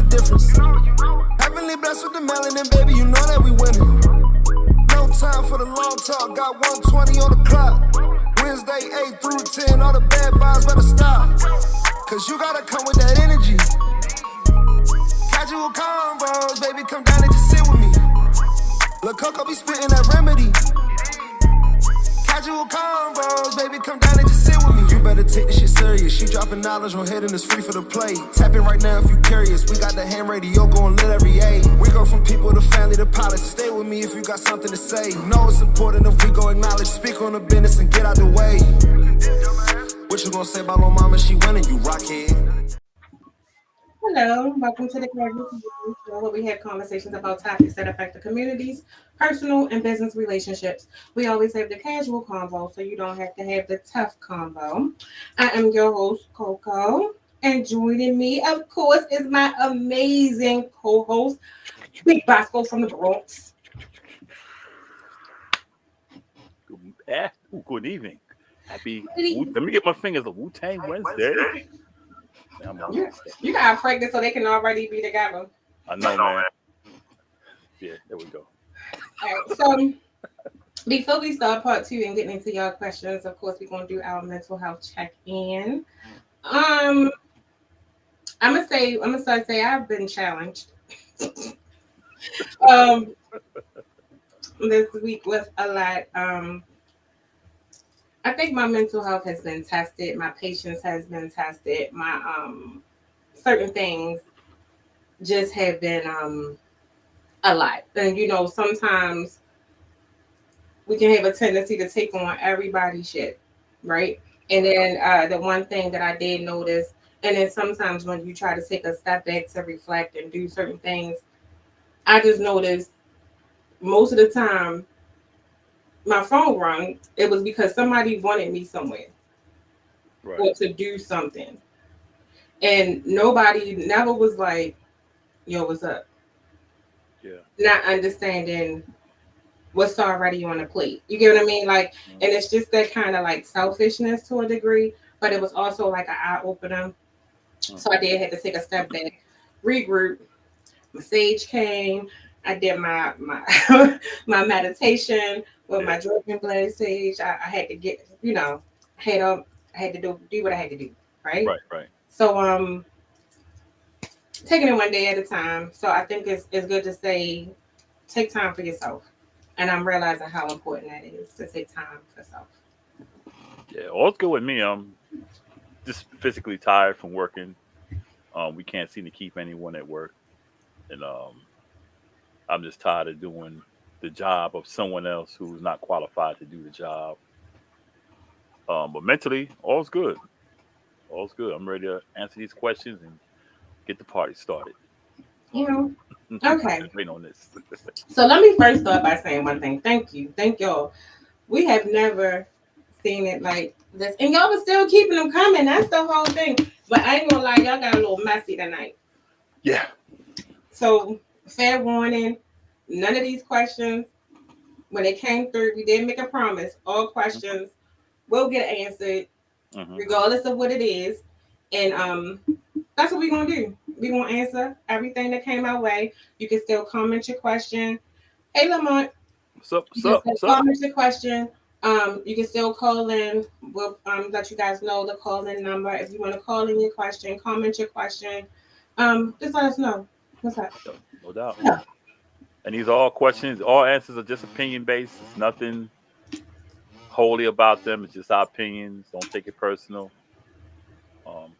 difference. Heavenly blessed with the melanin, baby, you know that we winning. No time for the long talk, got 120 on the clock. Wednesday 8 through 10, all the bad vibes better stop. Cause you gotta come with that energy. Kazual Konvo, baby, come down and just sit with me. Lil' Coco be spitting that remedy. Kazual Konvo, baby, come down and just sit with me. You better take this shit serious. She dropping knowledge on head and it's free for the play. Tap in right now if you curious. We got the ham radio going lit every age. We go from people to family to pilots. Stay with me if you got something to say. Know it's important if we go acknowledge. Speak on the business and get out the way. What you gonna say about my mama? She winning, you rockhead. Hello, welcome to the Casual Konvo Show, where we have conversations about topics that affect the communities, personal and business relationships. We always have the casual convo, so you don't have to have the tough convo. I am your host, Coco, and joining me, of course, is my amazing co-host, Big Bosco from the Bronx. Good evening. Happy. Let me get my fingers. A Wu-Tang Wednesday. You got pregnant so they can already be together. I know, man. Yeah, there we go. All right, so before we start part 2 and getting into your questions, of course, we're going to do our mental health check-in. I'm gonna start say I've been challenged this week with a lot. I think my mental health has been tested. My patience has been tested. My certain things just have been a lot. And you know, sometimes we can have a tendency to take on everybody's shit, right? And then the one thing that I did notice, and then sometimes when you try to take a step back to reflect and do certain things, I just noticed most of the time my phone rang, it was because somebody wanted me somewhere, right, or to do something. And nobody never was like, yo, what's up? Yeah. Not understanding what's already on the plate. You get what I mean? Like, and it's just that kind of like selfishness to a degree, but it was also like an eye opener. So I did have to take a step back, regroup. My sage came. I did my my meditation with my drinking blood sage. I had to get, you know, I had to do what I had to do, right? Right. So taking it one day at a time. So I think it's good to say, take time for yourself. And I'm realizing how important that is to take time for self. Yeah, all's good with me. I'm just physically tired from working. We can't seem to keep anyone at work, and I'm just tired of doing the job of someone else who's not qualified to do the job. But mentally, all's good. All's good. I'm ready to answer these questions and get the party started. You know, okay. Waiting on this. So let me first start by saying one thing. Thank you. Thank y'all. We have never seen it like this. And y'all were still keeping them coming. That's the whole thing. But I ain't gonna lie, y'all got a little messy tonight. Yeah. So fair warning, none of these questions, when it came through, we did make a promise. All questions will get answered, regardless of what it is. And that's what we're gonna do. We're gonna answer everything that came our way. You can still comment your question. Hey Lamont. What's up? Comment your question. You can still call in. We'll let you guys know the call-in number. If you want to call in your question, comment your question. Just let us know. What's up? No doubt. Yeah. And these are all questions, all answers are just opinion based. It's nothing wholly about them. It's just our opinions. Don't take it personal.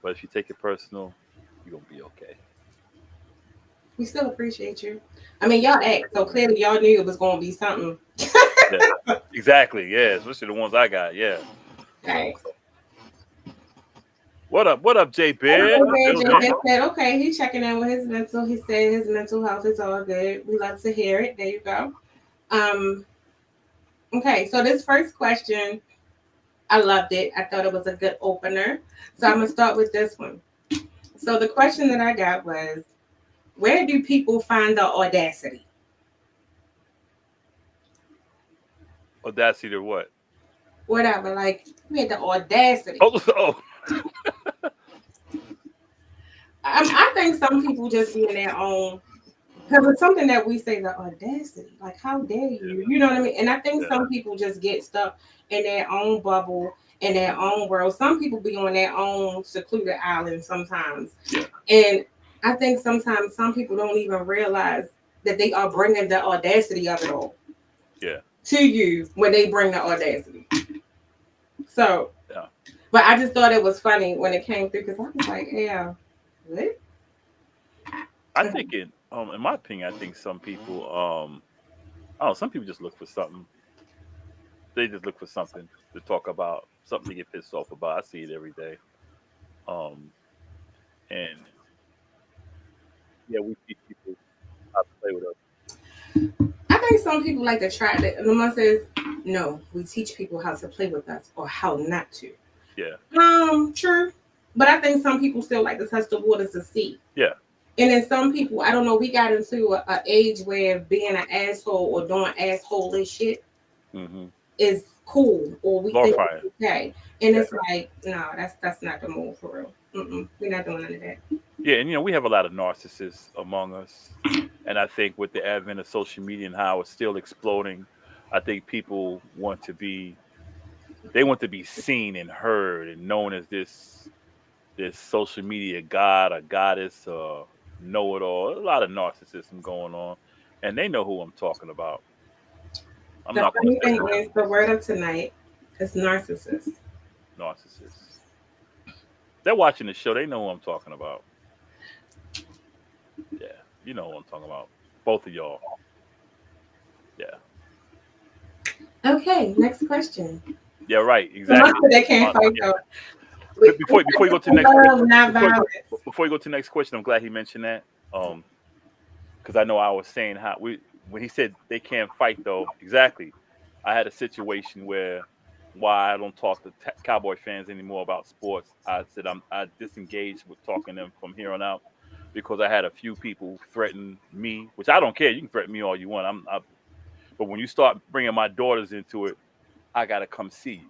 But if you take it personal, you're gonna be okay. We still appreciate you. I mean, y'all act so clearly. Y'all knew it was gonna be something. Yeah, exactly. Yeah, especially the ones I got. Yeah. Right. What up, J Bear? J said, okay, he's checking in with his mental. He said his mental health is all good. We love to hear it. There you go. Okay, so this first question, I loved it. I thought it was a good opener. So I'm gonna start with this one. So the question that I got was, where do people find the audacity? Audacity to what? Whatever, like we had the audacity. Oh. I think some people just be in their own, because it's something that we say, the audacity, like how dare you, you know what I mean? And I think Yeah. some people just get stuck in their own bubble, in their own world. Some people be on their own secluded island sometimes, Yeah. and I think sometimes some people don't even realize that they are bringing the audacity of it all Yeah. to you when they bring the audacity. So, Yeah. but I just thought it was funny when it came through because I was like, yeah, what? I think in my opinion, I think some people oh, some people just look for something. They just look for something to talk about, something to get pissed off about. I see it every day. Um, and yeah, we teach people how to play with us. I think some people like to try that. The one says, no, we teach people how to play with us or how not to. Yeah. True. But I think some people still like to touch the waters to see. Yeah. And then some people, I don't know, we got into a age where being an asshole or doing asshole shit Mm-hmm. is cool, or we think Glorifying. it's okay. And Yeah. it's like, no, that's not the move for real. We're not doing none of that. Yeah, and we have a lot of narcissists among us, and I think with the advent of social media and how it's still exploding, I think people want to be seen and heard and known as this social media god or goddess or know it all. A lot of narcissism going on, and they know who I'm talking about. I'm The not going to funny say thing is, the word of tonight is narcissist. narcissists. They're watching the show. They know who I'm talking about. Yeah, you know what I'm talking about. Both of y'all. Yeah. Okay, next question. Yeah, right. The monster Exactly. they can't fight Yeah. though. Before you go to the next Love, not violence. before you go to the next question, I'm glad he mentioned that. Because I know I was saying how when he said they can't fight though. Exactly. I had a situation where why I don't talk to Cowboy fans anymore about sports. I said I disengaged with talking to them from here on out because I had a few people threaten me, which I don't care. You can threaten me all you want. But when you start bringing my daughters into it, I gotta come see you.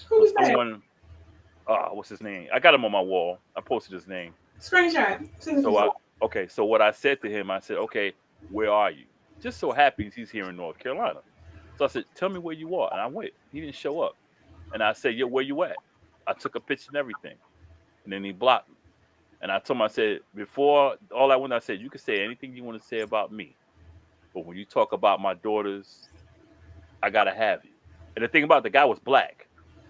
Who So was that? someone, what's his name? I got him on my wall. I posted his name. Screenshot. Send it to So me. okay. So what I said to him, I said, okay, where are you? Just so happens he's here in North Carolina. So I said, tell me where you are. And I went. He didn't show up. And I said, yo, where you at? I took a picture and everything. And then he blocked me. And I told him, I said, before all I went, I said, you can say anything you want to say about me. But when you talk about my daughters, I gotta have you. And the thing about it, the guy was black.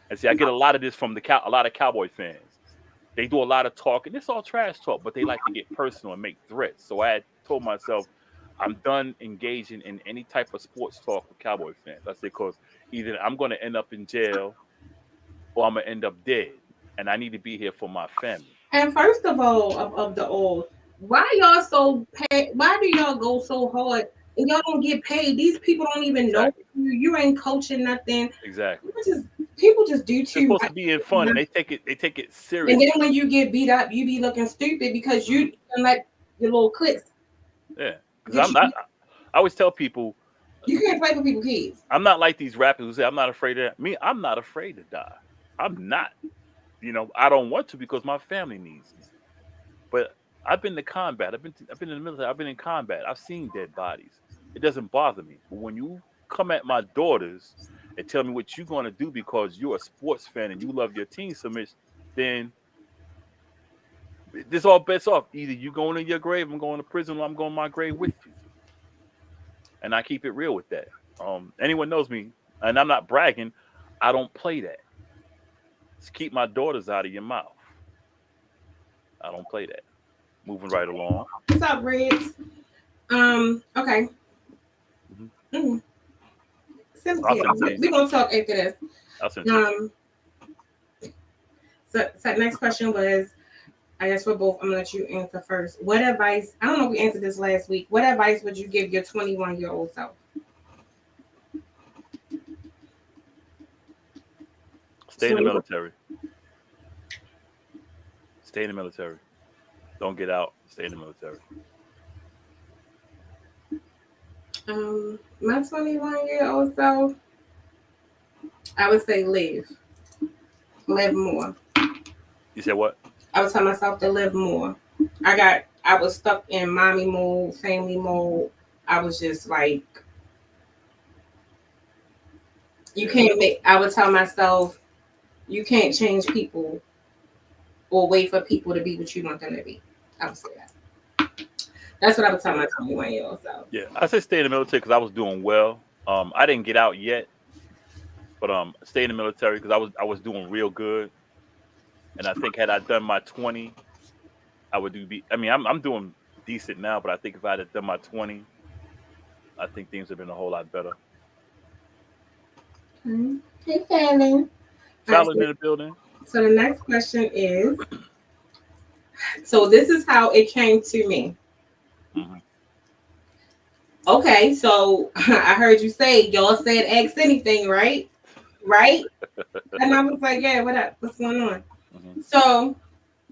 And see, I get a lot of this from a lot of Cowboy fans. They do a lot of talking. It's all trash talk, but they like to get personal and make threats. So I had told myself, I'm done engaging in any type of sports talk with Cowboy fans. I said, because either I'm going to end up in jail or I'm going to end up dead. And I need to be here for my family. And first of all, of the old, why y'all so pay? Why do y'all go so hard and y'all don't get paid? These people don't even know Exactly. you. You ain't coaching nothing. Exactly. People just do It's too supposed much. to be in fun, and they take it And then seriously. when you get beat up, you be looking stupid because you didn't let your little clicks Yeah, because get I'm you. not. I always tell people You can't play with people's kids. I'm not like these rappers who say I'm not afraid of me. I'm not afraid to die. I'm not. I don't want to because my family needs me. But I've been to combat. I've been in the military. I've been in combat. I've seen dead bodies. It doesn't bother me. But when you come at my daughters and tell me what you're going to do because you're a sports fan and you love your team so much, then this all bets off. Either you going in your grave, I'm going to prison, or I'm going to my grave with you. And I keep it real with that. Anyone knows me, and I'm not bragging. I don't play that. Just keep my daughters out of your mouth. I don't play that. Moving right along. What's up, Reds? Okay. Mhm. Mm. I'll send it to you. We're gonna talk after this. I'll send it to you. So next question was, I guess for both, I'm gonna let you answer first. What advice? I don't know if we answered this last week. What advice would you give your 21-year-old self? Stay in the military. Stay in the military. Don't get out. Stay in the military. My 21-year-old self, I would say live more. You said what? I would tell myself to live more. I was stuck in mommy mode, family mode. I was just like, you can't make. I would tell myself, you can't change people or wait for people to be what you want them to be. I would say that. That's what I would tell my 21-year old self. Yeah, I said stay in the military because I was doing well. I didn't get out yet, but stay in the military because I was doing real good. And I think had I done my 20, I would do. I mean, I'm doing decent now, but I think if I had done my 20, I think things would have been a whole lot better. Hey, Fallon. Fallon in the building. So the next question is, so this is how it came to me. Mm-hmm. Okay, so I heard you say y'all said ask anything, right? Right? And I was like, yeah, what up? What's going on? Mm-hmm. So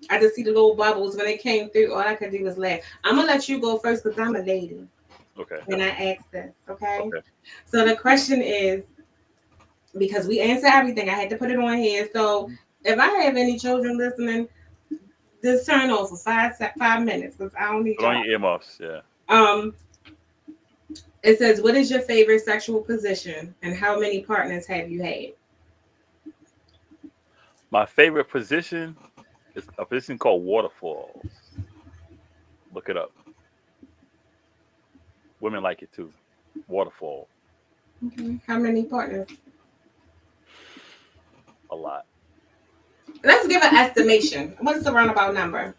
I just see the little bubbles when they came through. All I could do was laugh. I'm gonna let you go first because I'm a lady. Okay. And I asked this, okay? Okay. So the question is, because we answer everything, I had to put it on here. So if I have any children listening, just turn off for 5 minutes because I don't need Put on your earmuffs. Yeah. It says, what is your favorite sexual position and how many partners have you had? My favorite position is a position called waterfalls. Look it up. Women like it too. Waterfall. Okay. How many partners? A lot. Let's give an estimation. What's the roundabout number?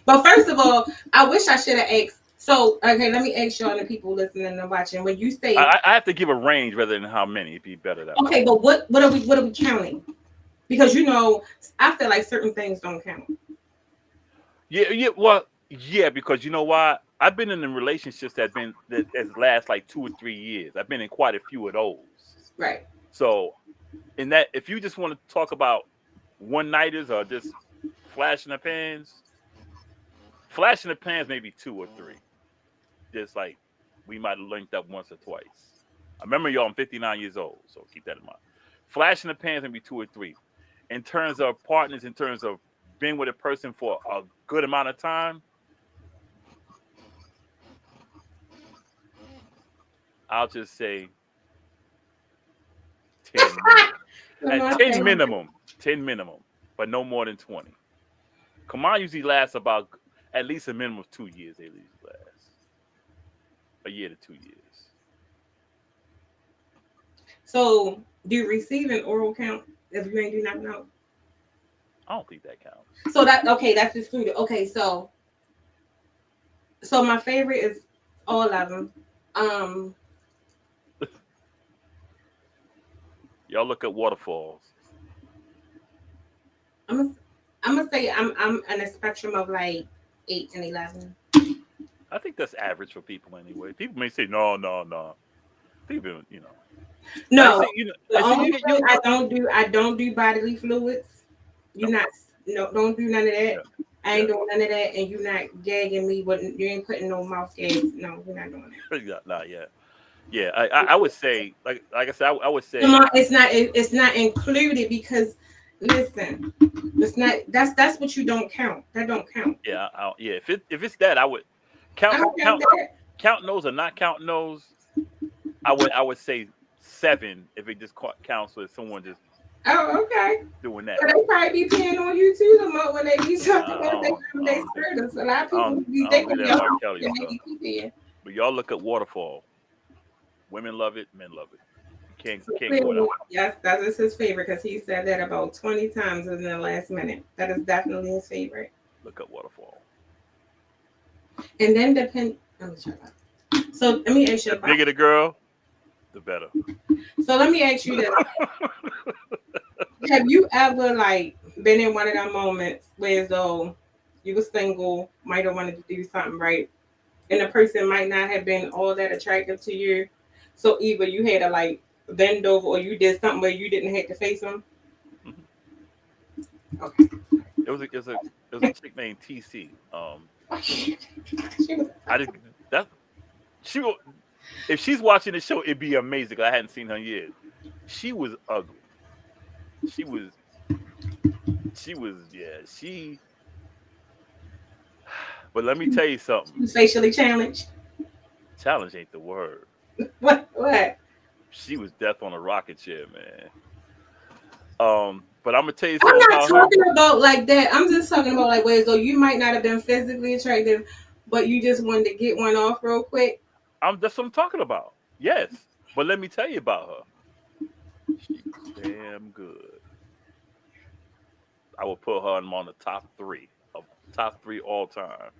But first of all, I wish I should have asked. So, okay, let me ask y'all the people listening and watching. When you say, I have to give a range rather than how many. It'd be better that way. Okay, but what are we counting? Because I feel like certain things don't count. Yeah. Well, yeah, because you know why? I've been in relationships that last like 2 or 3 years. I've been in quite a few of those. Right. So, in that, if you just want to talk about one nighters or just flash in the pans maybe 2 or 3. Just like we might have linked up once or twice. I remember y'all, I'm 59 years old, so keep that in mind. Flash in the pans maybe 2 or 3. In terms of partners, in terms of being with a person for a good amount of time, I'll just say 10 minimum. At 10 minimum. 10 minimum. But no more than 20. Come usually lasts about at least a minimum of 2 years. They usually last. A year to 2 years. So, do receive and oral count if you ain't do nothing else? I don't think that counts. So that's excluded. Okay, so my favorite is all of them. Y'all look at waterfalls. I'm gonna say I'm on a spectrum of like 8 and 11. I think that's average for people anyway. People may say no. People, No, I don't do bodily fluids. Don't do none of that. Yeah. I ain't doing none of that, and you're not gagging me. You ain't putting no mouth gags. No, we're not doing that. Not yet. Yeah, I would say like I said, I would say it's not included because listen, it's not. That's what you don't count. That don't count. Yeah, yeah. If it's that, I would count no's or not count no's. I would say 7 if it just counts with someone just okay doing that. So they probably be peeing on you too the more when they be talking about they spirit us. A lot of people be thinking but y'all look at waterfall. Women love it, men love it. Can't go without. Yes, that is his favorite because he said that about 20 times in the last minute. That is definitely his favorite. Look at waterfall. And then so let me ask you. The bigger the girl, the better. So let me ask you this. Have you ever been in one of them moments where though you were single, might have wanted to do something right, and the person might not have been all that attractive to you? So either you had to bend over or you did something where you didn't have to face them? Mm-hmm. Okay. It was a chick named TC. If she's watching the show, it'd be amazing. I hadn't seen her in years. She was ugly. She was But let me tell you something. Facially challenged. Challenge ain't the word. What? What? She was death on a rocket chair, man. But I'm gonna tell you I'm something not about her. talking about like that. I'm just talking about like ways though you might not have been physically attractive, but you just wanted to get one off real quick. That's what I'm talking about. Yes, but let me tell you about her. She was damn good. I would put her on the top three all time.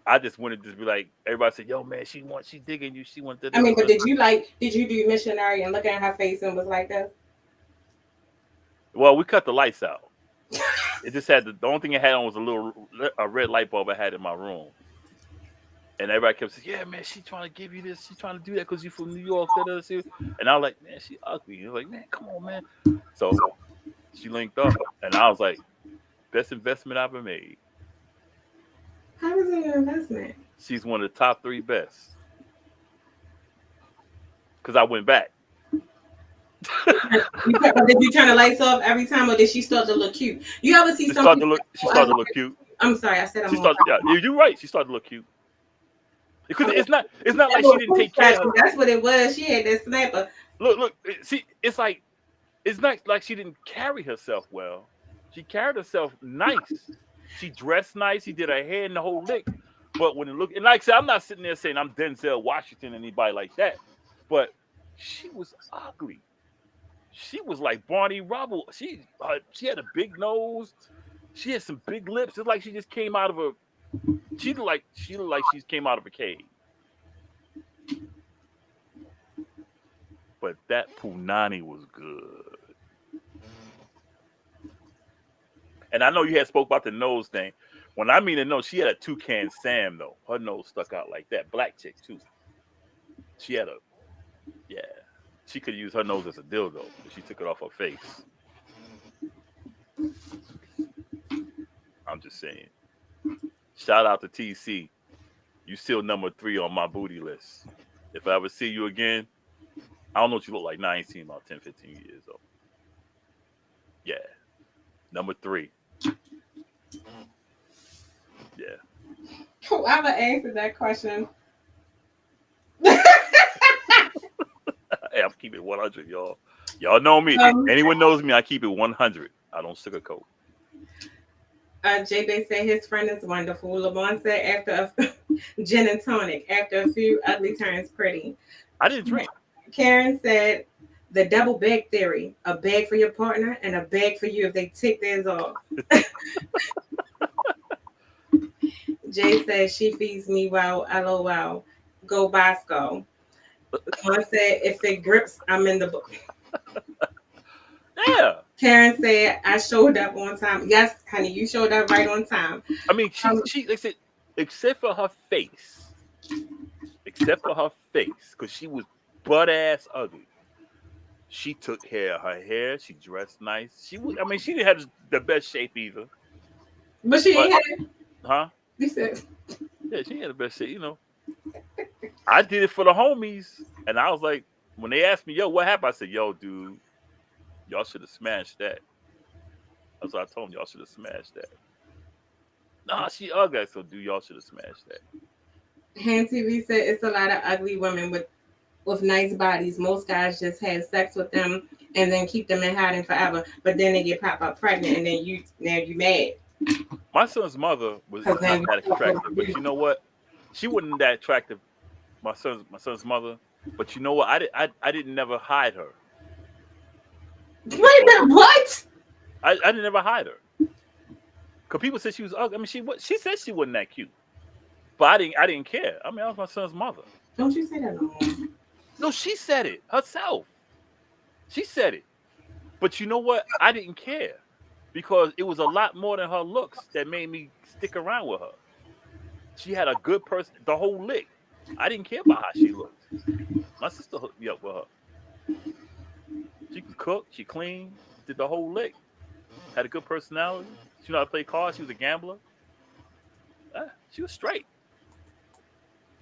I just wanted to be like everybody said, "Yo, man, she digging you. She wants I to." mean, but did you do missionary and look at her face and was like this? Well, we cut the lights out. It just had the only thing it had on was a red light bulb I had in my room, and everybody kept saying, "Yeah, man, she trying to give you this. She trying to do that because you from New York." Da, da, da. And I was like, "Man, she ugly." He was like, "Man, come on, man." So she linked up, and I was like, "Best investment I've ever made." How was it an investment? She's one of the top three best because I went back. Did you turn the lights off every time, or did she start to look cute? You ever see She somebody? started to look. She started to look cute. I'm sorry, I said I'm She on. started. Yeah, you're right. She started to look cute because it's not. It's not like she didn't take care of her. That's what it was. She had that snapper. Look. See, it's like it's not like she didn't carry herself well. She carried herself nice. She dressed nice. She did her hair and the whole lick. But when it look and like I said, I'm not sitting there saying I'm Denzel Washington or anybody like that. But she was ugly. She was like Barney Rubble. She had a big nose. She had some big lips. It's like she just came out of a. She looked like she came out of a cave. But that punani was good. And I know you had spoke about the nose thing. When I mean the nose, she had a toucan Sam though. Her nose stuck out like that. Black chick too. She had a yeah. She could use her nose as a dildo, but she took it off her face. I'm just saying. Shout out to TC. You still number 3 on my booty list. If I ever see you again, I don't know what you look like. Now I ain't seen about 10, 15 years though. Yeah. Number 3. Yeah. Whoever answered that question. Hey, I'm keeping it 100, y'all. Y'all know me. Anyone knows me, I keep it 100. I don't sugarcoat. J-Bay said his friend is wonderful. LeBron said after a gin and tonic, after a few ugly turns pretty. I didn't drink. Karen said the double bag theory, a bag for your partner and a bag for you if they take theirs off. Jay says she feeds me well, LOL. Go Bosco. LeBron said if it grips, I'm in the book. Yeah. Karen said I showed up on time. Yes, honey, you showed up right on time. I mean, she like I said, except for her face, because she was butt ass ugly. She took care of her hair. She dressed nice. She was. I mean, she didn't have the best shape either. But she ain't had it. Huh? You said. Yeah, she had the best shape. You know, I did it for the homies, and I was like, when they asked me, "Yo, what happened?" I said, "Yo, dude, y'all should have smashed that." That's what I told them. Y'all should have smashed that. Nah, she ugly. So, dude, y'all should have smashed that. Han TV said it's a lot of ugly women with nice bodies. Most guys just have sex with them and then keep them in hiding forever. But then they get pop up pregnant, and then you mad. My son's mother was not that attractive, but you know what? She wasn't that attractive. My son's mother, but you know what? I didn't never hide her. Wait a minute, what? I didn't never hide her. Cause people said she was ugly. I mean, she said she wasn't that cute, but I didn't care. I mean, I was my son's mother. Don't you say that no more. No, she said it herself. She said it, but you know what? I didn't care because it was a lot more than her looks that made me stick around with her. She had a good person, the whole lick. I didn't care about how she looked. My sister hooked me up with her. She can cook, she clean, did the whole lick. Had a good personality. She knew how to play cards. She was a gambler. She was straight.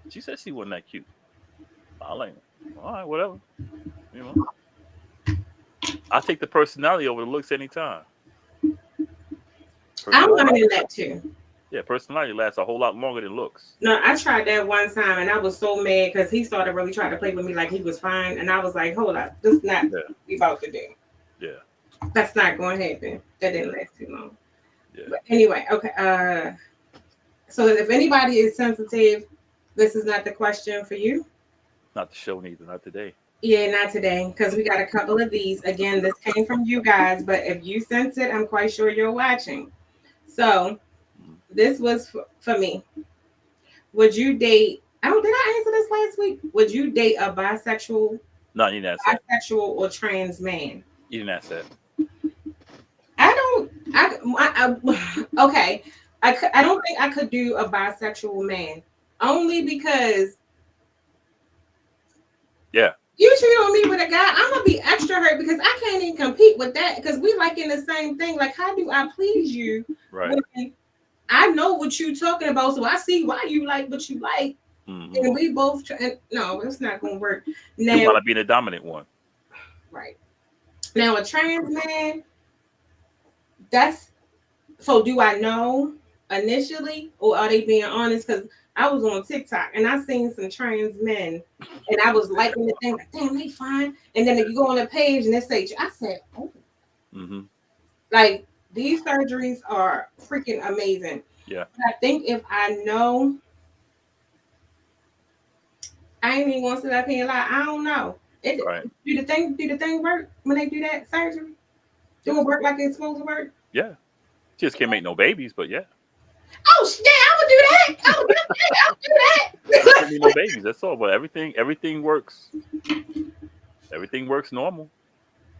She said she wasn't that cute. I like, all right, whatever. You know, I take the personality over the looks anytime. I'm Personality, learning that too. yeah, personality lasts a whole lot longer than looks. No, I tried that one time and I was so mad because he started really trying to play with me like he was fine. And I was like, hold up, this is not what Yeah, we about to do. yeah, That's not going to happen. That didn't last too long. yeah. But anyway, okay. So if anybody is sensitive, this is not the question for you. Not the show neither, not today. Yeah, not today, because we got a couple of these. Again, this came from you guys, but if you sense it, I'm quite sure you're watching. So Mm. this was for me. Would you date? Oh, did I answer this last week? Would you date a No, you didn't ask that. bisexual or trans man? You didn't ask that. I don't. Okay. I don't think I could do a bisexual man, only because Yeah, you cheat on me with a guy, I'm gonna be extra hurt because I can't even compete with that because we like in the same thing. Like, how do I please you right. when I know what you're talking about, so I see why you like what you like, Mm-hmm. and we both. No, it's not gonna work. You Now, want to be the dominant one. right now, a trans man. That's so. Do I know initially, or are they being honest? Because I was on TikTok and I seen some trans men, and I was liking the thing like, damn, they fine. And then if you go on the page and they say, I said, oh, Mm-hmm. like these surgeries are freaking amazing. Yeah, But I think if I know, I ain't even gonna sit up here and lie. I don't know. It right. do the thing work when they do that surgery? Yeah, Do it work like it's supposed to work? yeah. Just can't make no babies, but yeah, Oh shit, I would do that. I would do just can't make no that. babies. That's all. But everything works. Everything works normal.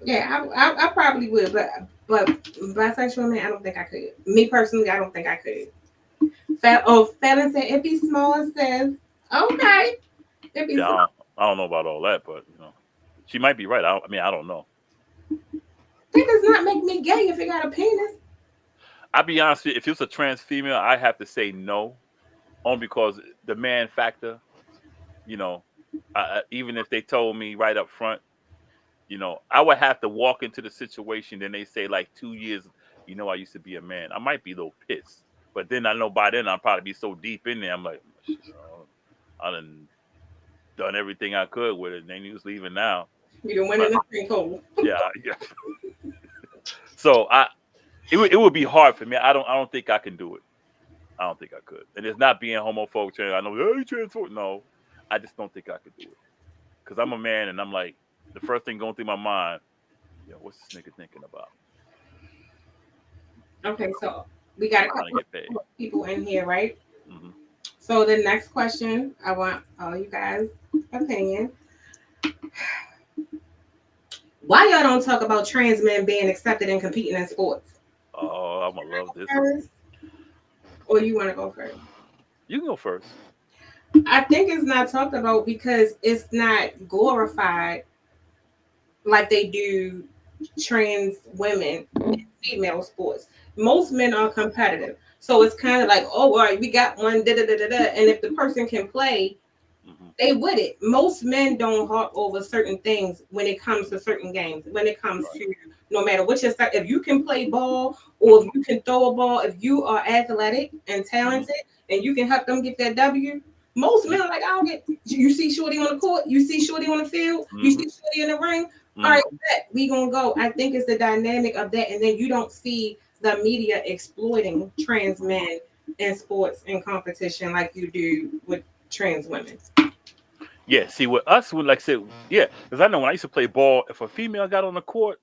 Yeah, I probably would, but bisexual man, I don't think I could. Me personally, I don't think I could. Fallon said if he's small, says okay. If he's Yeah, small, I don't know about all that, but she might be right. I mean, I don't know. that does not make me gay if he got a penis. I'll be honest with you, if it's a trans female, I have to say no, only because the man factor. You know, even if they told me right up front, I would have to walk into the situation. Then they say like 2 years. I used to be a man. I might be a little pissed, but then I know by then I'll probably be so deep in there. I'm like, shit, I done everything I could with it. And then he was leaving now. You don't win But in the thing hole. yeah, yeah. So it would be hard for me. I don't think I can do it. I don't think I could. And it's not being homophobic. I know, hey, transport. No, I just don't think I could do it. Because I'm a man and I'm like, the first thing going through my mind, what's this nigga thinking about? Okay, so we got a Trying to couple get paid. of people in here, right? Hmm. So the next question, I want all you guys' opinion. Why y'all don't talk about trans men being accepted and competing in sports? Oh, I'm going to love this. First, or you want to go first? You can go first. I think it's not talked about because it's not glorified like they do trans women in female sports. Most men are competitive. So it's kind of like, oh, all right, we got one, da da da da da. And if the person can play, Hmm. they would it. Most men don't harp over certain things when it comes to certain games. When it comes Right. to no matter what your style, if you can play ball or if you can throw a ball, if you are athletic and talented and you can help them get that W, most men are like, I'll get you see Shorty on the court, you see Shorty on the field, you see Shorty in the ring. All right, we gonna go. I think it's the dynamic of that, and then you don't see the media exploiting trans men in sports and competition like you do with trans women. Yeah, see, with us, like I said, yeah, because I know when I used to play ball, if a female got on the court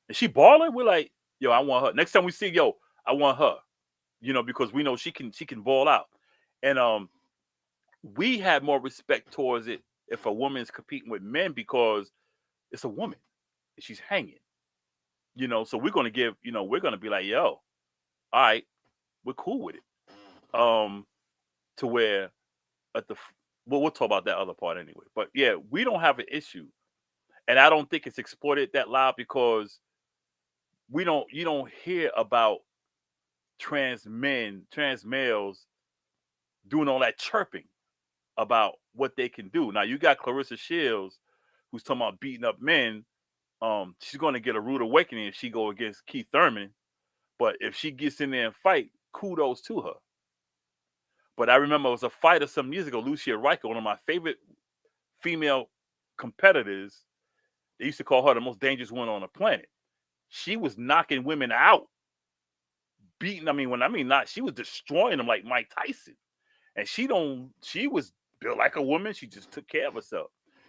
and she balling, we're like, yo, I want her. Next time we see, yo, I want her. Because we know she can ball out, and we had more respect towards it if a woman's competing with men because it's a woman and she's hanging. So we're gonna we're gonna be like, yo, all right, we're cool with it. To where at well, we'll talk about that other part anyway. But yeah, we don't have an issue, and I don't think it's exploited that loud because you don't hear about trans men, trans males doing all that chirping about what they can do. Now you got Clarissa Shields, who's talking about beating up men. She's going to get a rude awakening if she go against Keith Thurman. But if she gets in there and fight, kudos to her. But I remember it was a fighter some years ago, Lucia Riker, one of my favorite female competitors. They used to call her the most dangerous one on the planet. She was knocking women out, beating. Not, she was destroying them like Mike Tyson. And she was built like a woman. She just took care of herself.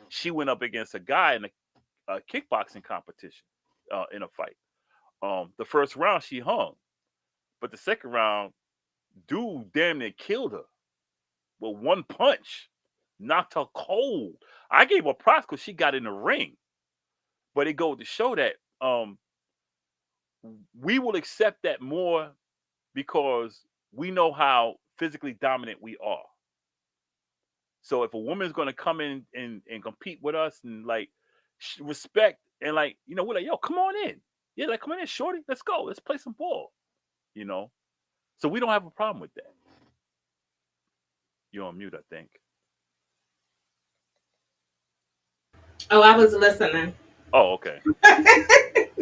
She went up against a guy in a kickboxing competition in a fight. The first round she hung, but the second round, dude damn near killed her with one punch, knocked her cold. I gave her props because she got in the ring, but it goes to show that we will accept that more because we know how physically dominant we are. So if a woman's going to come in and compete with us and like respect and like, we're like, yo, come on in. Yeah, like, come on in, shorty. Let's go. Let's play some ball. So we don't have a problem with that. You're on mute, I think. Oh, I was listening. Oh, okay.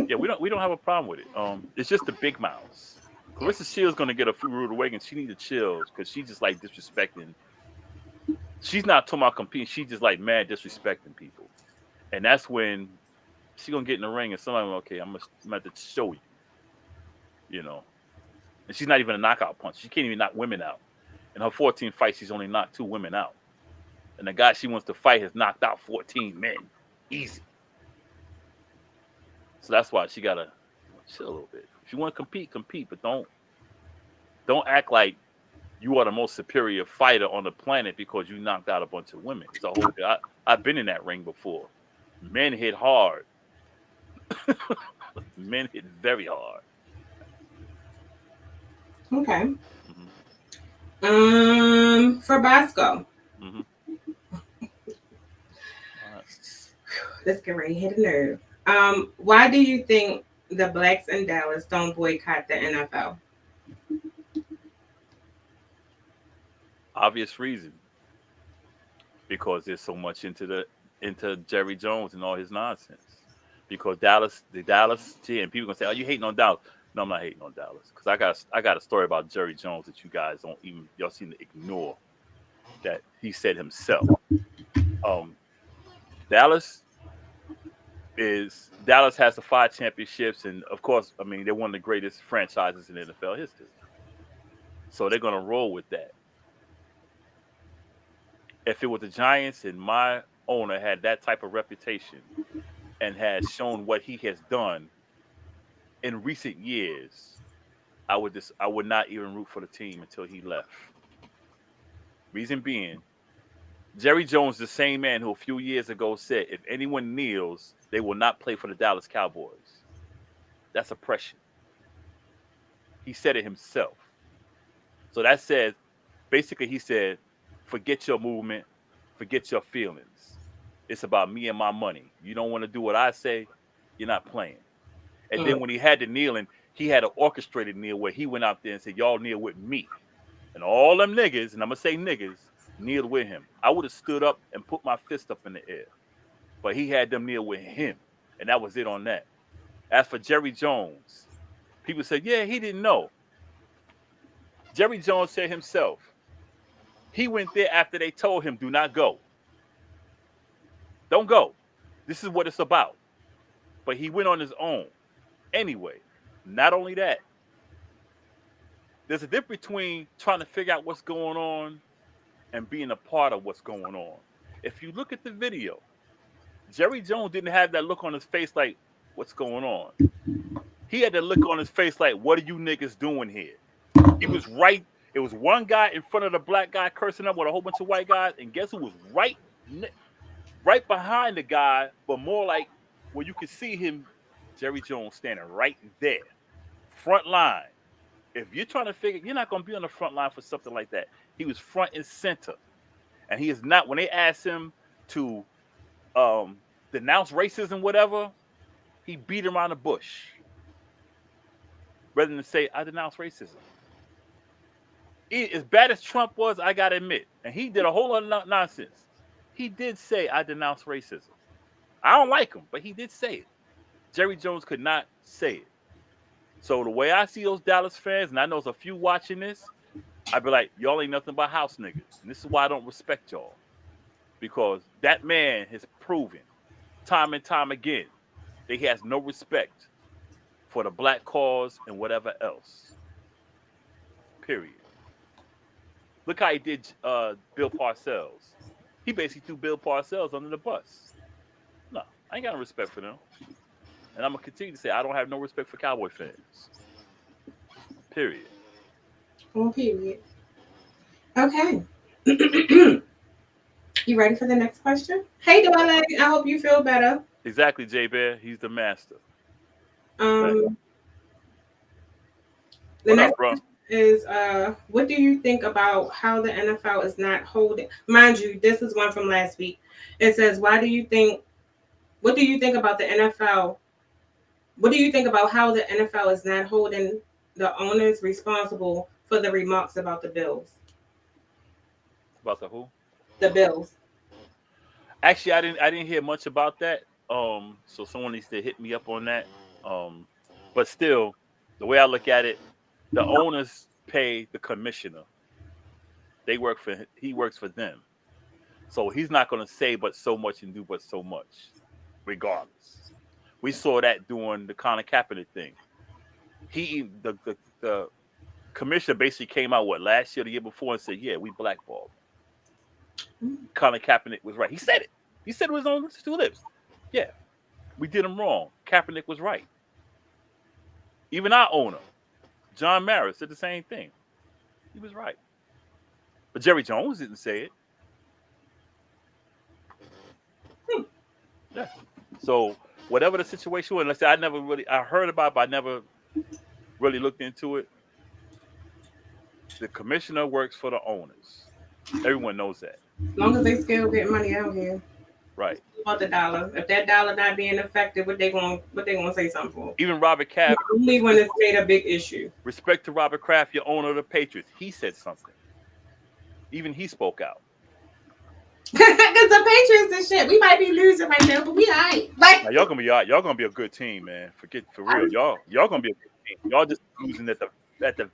Yeah, we don't have a problem with it. It's just the big mouths. Clarissa Shields gonna get a few rude awakenings. She need to chill because she just like disrespecting. She's not talking about competing. She's just like mad disrespecting people, and that's when she gonna get in the ring and somebody, okay, I'm gonna have to show you, And she's not even a knockout punch. She can't even knock women out. In her 14 fights, she's only knocked 2 women out, and the guy she wants to fight has knocked out 14 men, easy. So that's why she gotta chill a little bit. If you want to compete, but don't act like you are the most superior fighter on the planet because you knocked out a bunch of women. It's a whole. I've been in that ring before. Men hit hard. Men hit very hard. Okay. Mm-hmm. For Bosco. Mm-hmm. Let's get ready. Hit a nerve. Why do you think the blacks in Dallas don't boycott the NFL? Obvious reason. Because there's so much into Jerry Jones and all his nonsense. Because the Dallas team, and people gonna say, "Oh, you hating on Dallas?" No, I'm not hating on Dallas because I got a story about Jerry Jones that you guys y'all seem to ignore. That he said himself. Dallas has the 5 championships, and of course, they're one of the greatest franchises in NFL history. So they're gonna roll with that. If it was the Giants and my owner had that type of reputation and had shown what he has done in recent years, I would not even root for the team until he left. Reason being, Jerry Jones, the same man who a few years ago said, if anyone kneels, they will not play for the Dallas Cowboys. That's oppression. He said it himself. So that says, basically he said, forget your movement, forget your feelings. It's about me and my money. You don't want to do what I say, you're not playing. And then when he had the kneeling, he had an orchestrated kneel where he went out there and said, y'all kneel with me. And all them niggas, and I'm going to say niggas, kneeled with him. I would have stood up and put my fist up in the air. But he had them kneel with him. And that was it on that. As for Jerry Jones, people said, yeah, he didn't know. Jerry Jones said himself, he went there after they told him, do not go. Don't go. This is what it's about. But he went on his own. Anyway, not only that, there's a difference between trying to figure out what's going on and being a part of what's going on. If you look at the video, Jerry Jones didn't have that look on his face like, what's going on? He had that look on his face like, what are you niggas doing here? He was right. It was one guy in front of the black guy cursing up with a whole bunch of white guys, and guess who was right behind the guy, but more like where you could see him, Jerry Jones standing right there, front line. If you're trying to figure, you're not going to be on the front line for something like that. He was front and center, and he is not. When they asked him to denounce racism, whatever, he beat around the bush rather than say, "I denounce racism." As bad as Trump was, I gotta admit, and he did a whole lot of nonsense. He did say, "I denounce racism." I don't like him, but he did say it. Jerry Jones could not say it. So the way I see those Dallas fans, and I know there's a few watching this, I'd be like, y'all ain't nothing but house niggas. And this is why I don't respect y'all. Because that man has proven time and time again that he has no respect for the black cause and whatever else. Period. Look how he did Bill Parcells. He basically threw Bill Parcells under the bus. No, I ain't got no respect for them. And I'm going to continue to say I don't have no respect for Cowboy fans. Period. On period. Okay. You ready for the next question? Hey, Dwayne, I hope you feel better. Exactly, J Bear. He's the master. Um, the What up, next bro? question is what do you think about how the NFL is not holding, mind you, this is one from last week. It says, what do you think about the NFL? What do you think about how the NFL is not holding the owners responsible for the remarks about the Bills? About the who? The Bills. Actually, I didn't hear much about that. So someone needs to hit me up on that. But still, the way I look at it, the owners pay the commissioner. He works for them. So he's not going to say but so much and do but so much, regardless. We saw that doing the Colin Kaepernick thing. The commissioner basically came out last year, the year before, and said, "Yeah, we blackballed." Colin Kaepernick was right. He said it. He said it with his own two lips. Yeah, we did him wrong. Kaepernick was right. Even our owner, John Maris, said the same thing. He was right. But Jerry Jones didn't say it. Yeah. So whatever the situation was, let's say I heard about it, but I never really looked into it. The commissioner works for the owners. Everyone knows that. As long as they still get money out here. Right. About the dollar. If that dollar not being effective, what they gonna say something for? Even Robert Kraft. Only when it's made a big issue. Respect to Robert Kraft, your owner of the Patriots. He said something. Even he spoke out. Because the Patriots and shit, we might be losing right now, but we alright. Like, Now, y'all gonna be all right. Y'all gonna be a good team, man. For real. Y'all gonna be a good team. Y'all just losing at the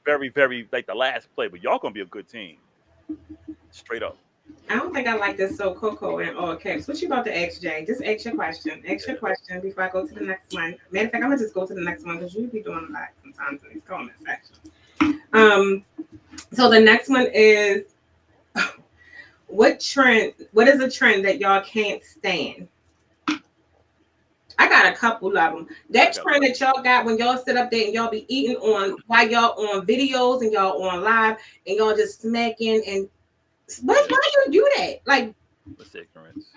very, very like the last play, but y'all gonna be a good team. Straight up. I don't think I like this so Coco in all caps. What you about to ask, Jay? Just ask your question. Ask your question before I go to the next one. Matter of fact, I'm gonna just go to the next one because you be doing a lot sometimes in these comment sections. So the next one is what is a trend that y'all can't stand? I got a couple of them. That trend that y'all got when y'all sit up there and y'all be eating on while y'all on videos and y'all on live and y'all just smacking and why you do that? Like, what's ignorance?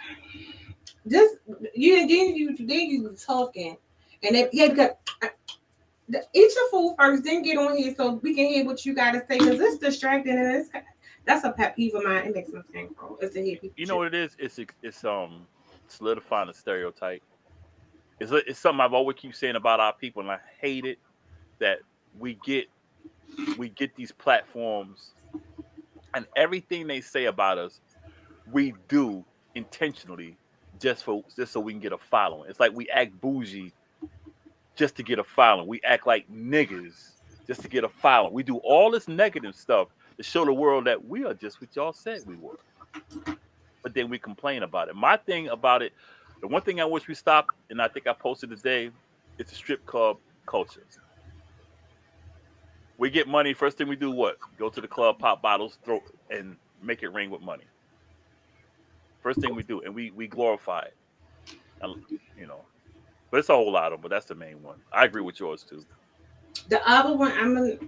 Just you talking and if because eat your food first, then get on here so we can hear what you gotta say because it's distracting and that's a pet peeve of mine. It makes me think, bro. It's to hear people. You know what it is? It's solidifying a stereotype. It's something I've always keep saying about our people, and I hate it that we get these platforms and everything they say about us, we do intentionally just so we can get a following. It's like we act bougie just to get a following. We act like niggas just to get a following. We do all this negative stuff to show the world that we are just what y'all said we were. But then we complain about it. My thing about it, the one thing I wish we stopped, and I think I posted today, it's a strip club culture. We get money. First thing we do, what? Go to the club, pop bottles, throw, and make it rain with money. First thing we do, and we glorify it. And, but it's a whole lot of them, but that's the main one. I agree with yours too. The other one, I don't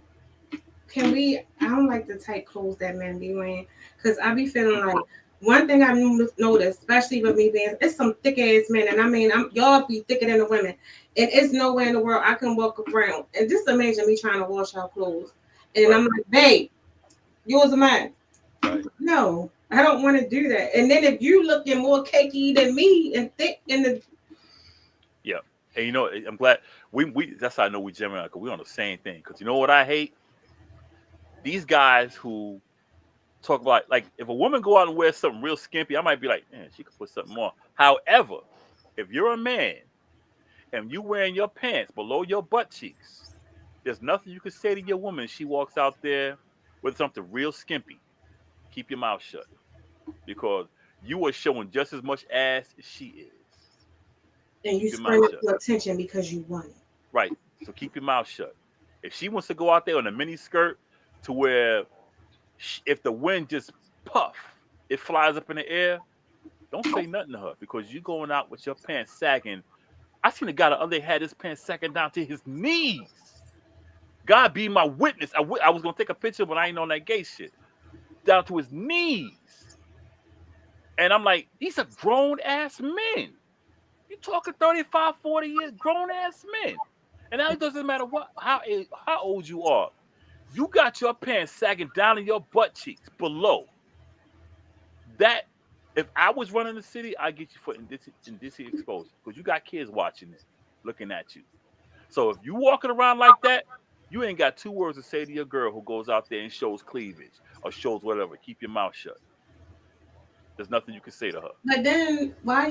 like the tight clothes that men be wearing because I be feeling like one thing I've noticed, especially with me being, it's some thick ass men, and I mean, y'all be thicker than the women. And it's nowhere in the world I can walk around. And just imagine me trying to wash our clothes. And right. I'm like, babe, yours or mine? Right. No, I don't want to do that. And then if you looking more cakey than me and thick in the... Yeah. And I'm glad we that's how I know we Gemini, because we're on the same thing. Because you know what I hate? These guys who talk about, like, if a woman go out and wear something real skimpy, I might be like, man, she could put something on. However, if you're a man and you wearing your pants below your butt cheeks, There's nothing you can say to your woman. She walks out there with something real skimpy. Keep your mouth shut because you are showing just as much ass as she is. And you Keep your mouth spring up shut. your attention because you want it. Right. So keep your mouth shut. If she wants to go out there on a mini skirt to where if the wind just puff, it flies up in the air, don't say nothing to her because you're going out with your pants sagging. I seen a guy the other day had his pants sagging down to his knees. God be my witness. I was going to take a picture, but I ain't on that gay shit. Down to his knees. And I'm like, these are grown ass men. You talking 35, 40 years, grown ass men. And now it doesn't matter how old you are. You got your pants sagging down in your butt cheeks below. That if I was running the city, I'd get you for indecent exposure because you got kids watching it, looking at you. So if you walking around like that, you ain't got two words to say to your girl who goes out there and shows cleavage or shows whatever. Keep your mouth shut. There's nothing you can say to her But then why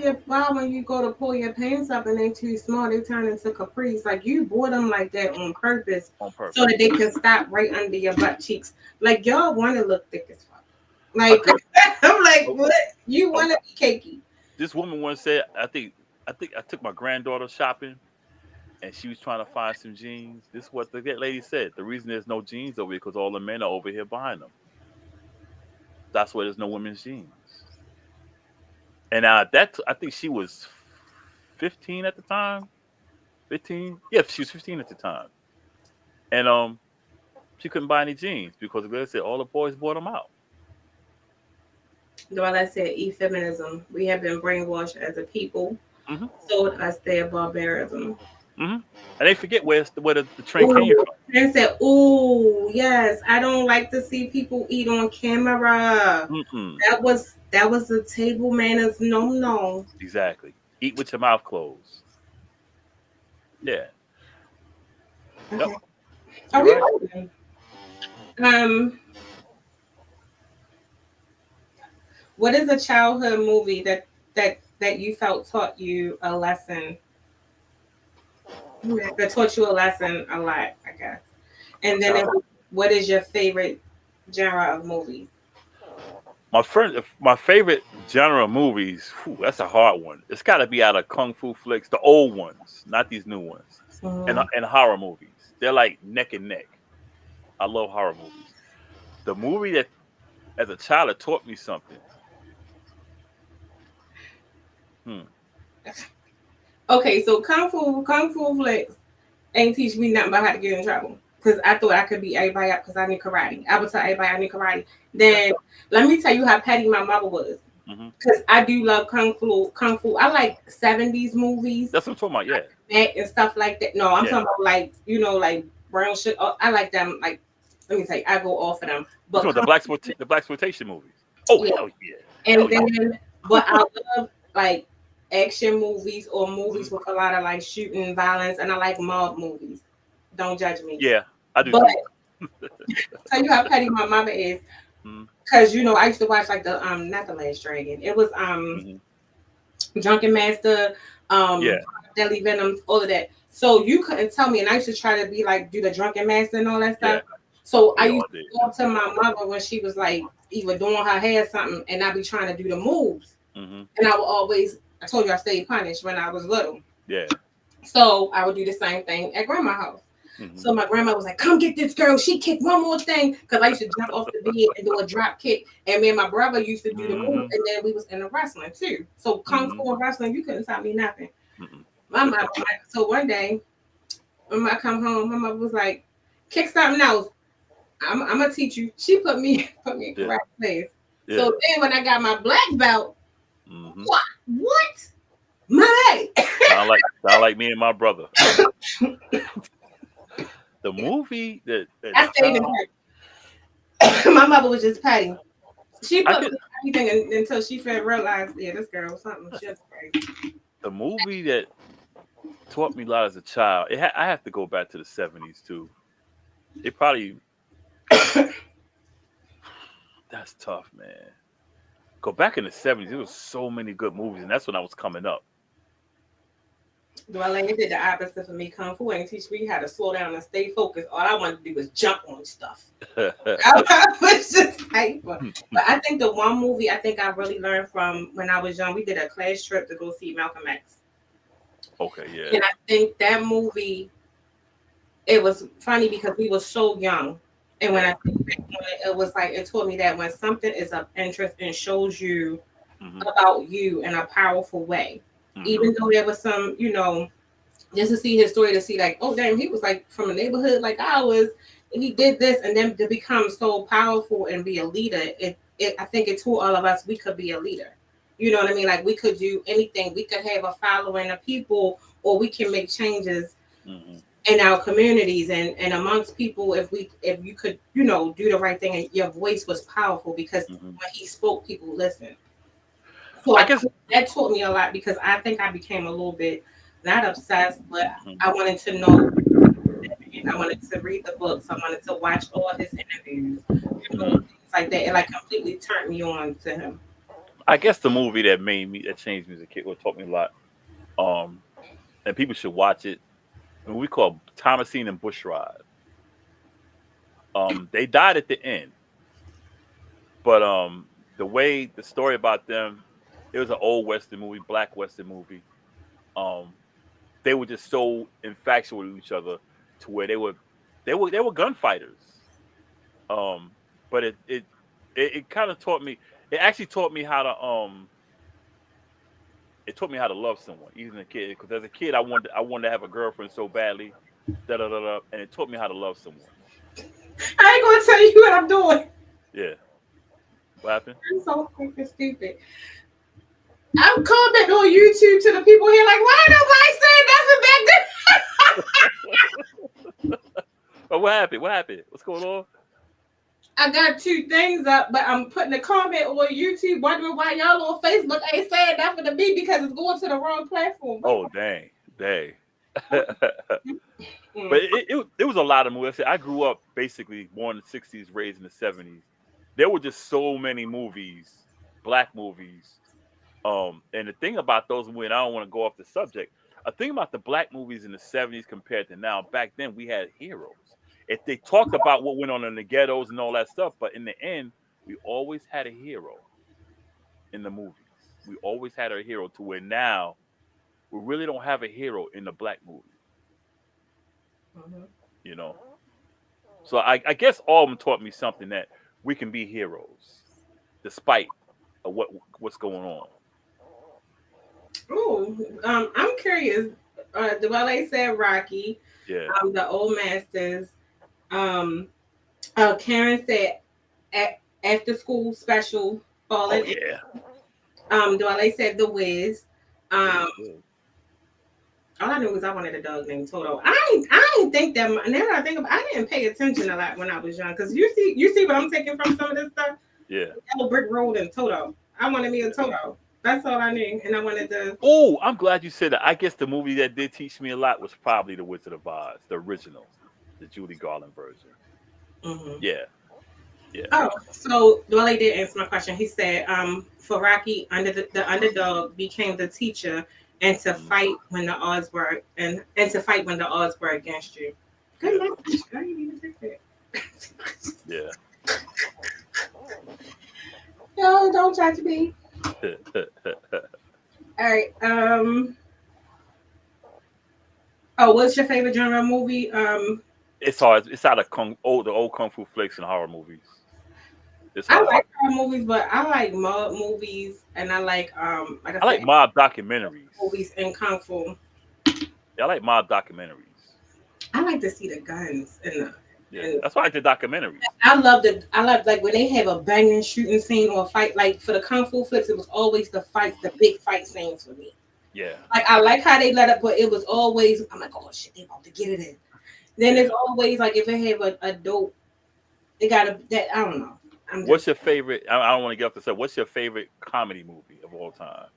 when you go to pull your pants up and they too small, they turn into capris. Like you bought them like that on purpose, on so purpose. that they can stop right under your butt cheeks. Like y'all want to look thick as fuck. A Like girl, I'm like, a, what? You a, want to be cakey? this woman once said, I think I took my granddaughter shopping and she was trying to find some jeans. This is what the lady said. The reason there's no jeans over here because all the men are over here buying them. That's why there's no women's jeans. And I think she was 15 at the time. 15? Yeah, she was 15 at the time. And she couldn't buy any jeans because the girl said all the boys bought them out. Well, I said feminism. We have been brainwashed as a people. Hmm. Sold us their barbarism. Hmm. And they forget where the trend came Ooh, from. and said, "Ooh, yes, I don't like to see people eat on camera. Mm-mm. That was the table manners. No, no. Exactly. Eat with your mouth closed. Yeah. Yep. Okay. Are You're we right. rolling? Um, what is a childhood movie that you felt taught you a lesson? That taught you a lesson a lot, I guess. And then, Child. what is your favorite genre of movies? My favorite genre of movies. Whew, that's a hard one. It's got to be out of kung fu flicks, the old ones, not these new ones, and Mhm. and horror movies. They're like neck and neck. I love horror movies. The movie that, as a child, it taught me something. Hmm. Okay, so kung fu flicks ain't teach me nothing about how to get in trouble. Because I thought I could beat everybody up because I knew karate. I would tell everybody I knew karate. That's Then let me tell you how petty my mother was. hmm Because I do love kung fu. Kung fu. I like 70s movies that's what I'm talking about. Yeah, and stuff like that. No, I'm yeah. talking about like like brown shit. Oh, I like them. Like let me tell you, I go off of them. You But talking about the black exploitation movies? Oh yeah, hell yeah, hell and yeah. then but I love like action movies or movies Hmm. with a lot of like shooting violence, and I like mob movies. Don't judge me. Yeah, I do But too. tell you how petty my mother is, Hmm. because I used to watch like the not the Last Dragon. It was Hmm. Drunken Master, Yeah, Deadly Venoms, all of that. So you couldn't tell me, and I used to try to be like do the Drunken Master and all that yeah. stuff. So I We used all to did. go up to my mother when she was like either doing her hair or something, and I'd be trying to do the moves, Hmm. and I would always. I told you I stayed punished when I was little. Yeah. So I would do the same thing at grandma's house. Hmm. So my grandma was like, "Come get this girl. She kicked one more thing." Because I used to jump off the bed and do a drop kick. And me and my brother used to do the move. Hmm. And then we was in the wrestling too. So kung Hmm. fu and wrestling, you couldn't tell me nothing. Hmm. My mom, so one day when I come home, my mother was like, "Kick something else. I'm gonna teach you." She put me in Yeah. karate class. So Yeah. then when I got my black belt, Hmm. what? My Sound like me and my brother. The movie that as a I stayed in child, her. My mother was just petty. She I put me could in everything until she realized, yeah, this girl was something. She was crazy. the movie that taught me a lot as a child. I have to go back to the '70s too. It probably that's tough, man. Go back in the '70s. There was so many good movies, and that's when I was coming up. Dwelle did the opposite for me. Kung Fu ain't teach me how to slow down and stay focused. All I wanted to do was jump on stuff. I was just hyper. But I think the one movie I think I really learned from when I was young, we did a class trip to go see Malcolm X. Okay, yeah. And I think that movie, it was funny because we were so young. And when I think back on it, it was like it taught me that when something is of interest and shows you about you in a powerful way, even though there was some, just to see his story, to see like, oh damn, he was like from a neighborhood like I was, and he did this, and then to become so powerful and be a leader, I think it taught all of us we could be a leader. You know what I mean? Like we could do anything. We could have a following of people, or we can make changes in our communities and amongst people. If you could, do the right thing, and your voice was powerful because when he spoke, people listened. So I guess that taught me a lot because I think I became a little bit not obsessed, but I wanted to know. I wanted to read the books. I wanted to watch all his interviews, things like that. It like completely turned me on to him. I guess the movie that changed me as a kid, or taught me a lot, and people should watch it. A movie called Thomasine and Bushrod. They died at the end, but the story about them, it was an old Western movie, black Western movie. They were just so infatuated with each other to where they were gunfighters. But it kind of taught me. It actually taught me how to It taught me how to love someone, even as a kid. Because as a kid, I wanted to have a girlfriend so badly, and it taught me how to love someone. I ain't gonna tell you what I'm doing. Yeah. What happened? I'm so freaking stupid. I'm commenting on YouTube to the people here like, why nobody saying nothing back there? Oh, what happened? What happened? What's going on? I got two things up, but I'm putting a comment on YouTube wondering why y'all on Facebook ain't saying nothing to me because it's going to the wrong platform. Oh, dang. But it was a lot of movies. I grew up basically born in the 60s, raised in the 70s. There were just so many movies, black movies. And the thing about those movies, and I don't want to go off the subject, a thing about the black movies in the 70s compared to now, back then we had heroes. If they talked about what went on in the ghettos and all that stuff, but in the end, we always had a hero in the movies. We always had a hero to where now we really don't have a hero in the black movie. So I guess all of them taught me something, that we can be heroes despite of what's going on. Oh, I'm curious. Dwelle said Rocky. Yeah. The Old Masters. Karen said After School Special Fallen. Oh yeah. Dwelle said The Wiz. All I knew was I wanted a dog named Toto. I didn't think that. Now that I think about, I didn't pay attention a lot when I was young. Because you see what I'm taking from some of this stuff. Yeah. Yellow Brick Road and Toto. I wanted me a Toto. That's all I knew, and I wanted to. Oh, I'm glad you said that. I guess the movie that did teach me a lot was probably The Wizard of Oz, the original, the Judy Garland version. Yeah. Oh, so Dwelle did answer my question. He said, for Rocky, the underdog became the teacher, and to fight when the odds were against you. Good message. I didn't even take that. Yeah. No, don't judge me. All right. Oh, what's your favorite genre movie? It's hard. It's out of the old kung fu flicks and horror movies. I like horror movies, but I like mob movies, and I like I like mob documentaries. Movies and kung fu. Yeah, I like mob documentaries. I like to see the guns and that's why I like the documentaries. I love like when they have a banging shooting scene or a fight. Like for the kung fu flicks, it was always the big fight scenes for me. Yeah. Like I like how they let it, but it was always I'm like, oh shit, they about to get it in. Then it's always like if they have a dope, they got that I don't know. What's your favorite? I don't want to get off the subject. What's your favorite comedy movie of all time?